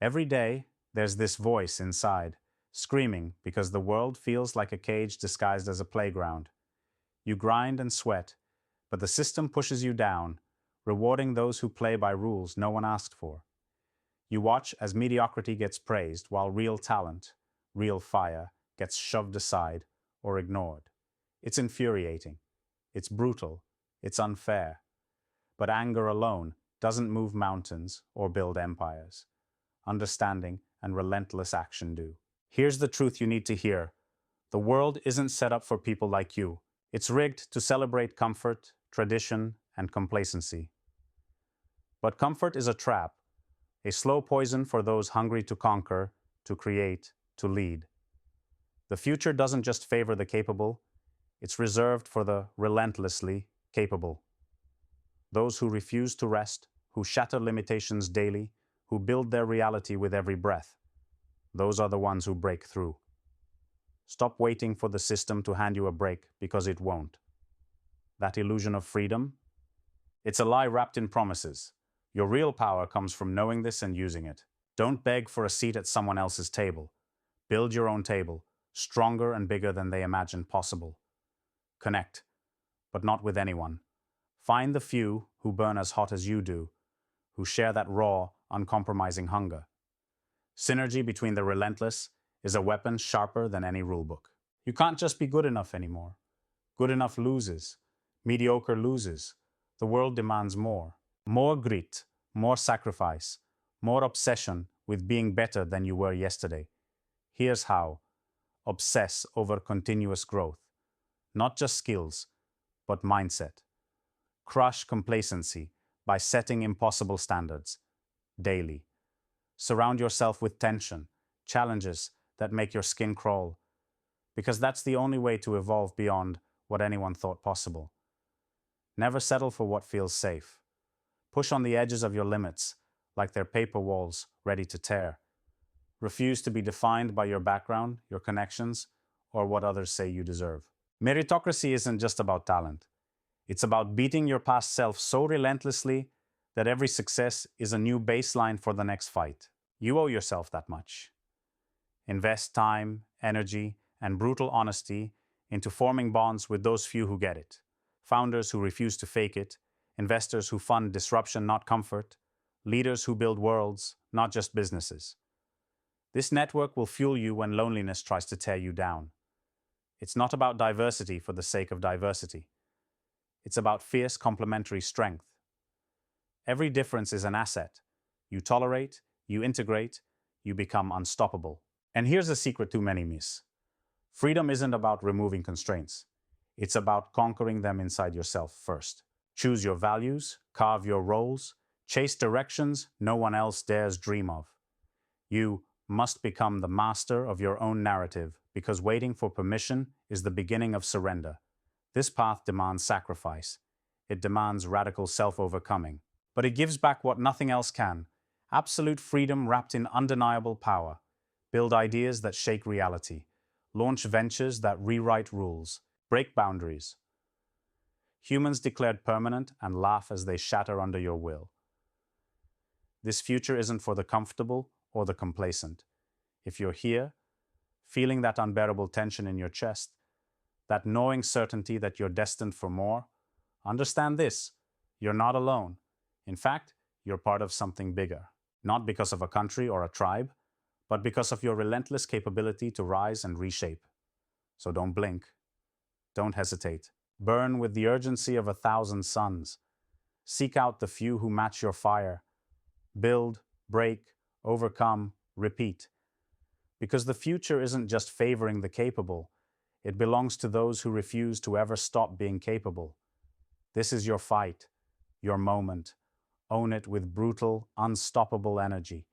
Every day, there's this voice inside, screaming because the world feels like a cage disguised as a playground. You grind and sweat, but the system pushes you down, rewarding those who play by rules no one asked for. You watch as mediocrity gets praised while real talent, real fire, gets shoved aside or ignored. It's infuriating. It's brutal. It's unfair. But anger alone doesn't move mountains or build empires. Understanding and relentless action do. Here's the truth you need to hear. The world isn't set up for people like you. It's rigged to celebrate comfort, tradition, and complacency. But comfort is a trap, a slow poison for those hungry to conquer, to create, to lead. The future doesn't just favor the capable, it's reserved for the relentlessly capable. Those who refuse to rest, who shatter limitations daily, who build their reality with every breath. Those are the ones who break through. Stop waiting for the system to hand you a break, because it won't. That illusion of freedom? It's a lie wrapped in promises. Your real power comes from knowing this and using it. Don't beg for a seat at someone else's table. Build your own table, stronger and bigger than they imagined possible. Connect, but not with anyone. Find the few who burn as hot as you do, who share that raw, uncompromising hunger. Synergy between the relentless is a weapon sharper than any rulebook. You can't just be good enough anymore. Good enough loses. Mediocre loses. The world demands more. More grit, more sacrifice, more obsession with being better than you were yesterday. Here's how. Obsess over continuous growth. Not just skills, but mindset. Crush complacency by setting impossible standards daily. Surround yourself with tension, challenges that make your skin crawl, because that's the only way to evolve beyond what anyone thought possible. Never settle for what feels safe. Push on the edges of your limits, like they're paper walls ready to tear. Refuse to be defined by your background, your connections, or what others say you deserve. Meritocracy isn't just about talent. It's about beating your past self so relentlessly that every success is a new baseline for the next fight. You owe yourself that much. Invest time, energy, and brutal honesty into forming bonds with those few who get it. Founders who refuse to fake it, investors who fund disruption, not comfort, leaders who build worlds, not just businesses. This network will fuel you when loneliness tries to tear you down. It's not about diversity for the sake of diversity. It's about fierce complementary strength. Every difference is an asset. You tolerate, you integrate, you become unstoppable. And here's a secret too many miss. Freedom isn't about removing constraints. It's about conquering them inside yourself first. Choose your values, carve your roles, chase directions no one else dares dream of. You must become the master of your own narrative, because waiting for permission is the beginning of surrender. This path demands sacrifice. It demands radical self-overcoming. But it gives back what nothing else can: absolute freedom wrapped in undeniable power. Build ideas that shake reality. Launch ventures that rewrite rules. Break boundaries. Humans declared permanent, and laugh as they shatter under your will. This future isn't for the comfortable or the complacent. If you're here, feeling that unbearable tension in your chest, that gnawing certainty that you're destined for more, understand this: you're not alone. In fact, you're part of something bigger. Not because of a country or a tribe, but because of your relentless capability to rise and reshape. So don't blink. Don't hesitate. Burn with the urgency of 1,000 suns. Seek out the few who match your fire. Build, break, overcome, repeat. Because the future isn't just favoring the capable. It belongs to those who refuse to ever stop being capable. This is your fight, your moment. Own it with brutal, unstoppable energy.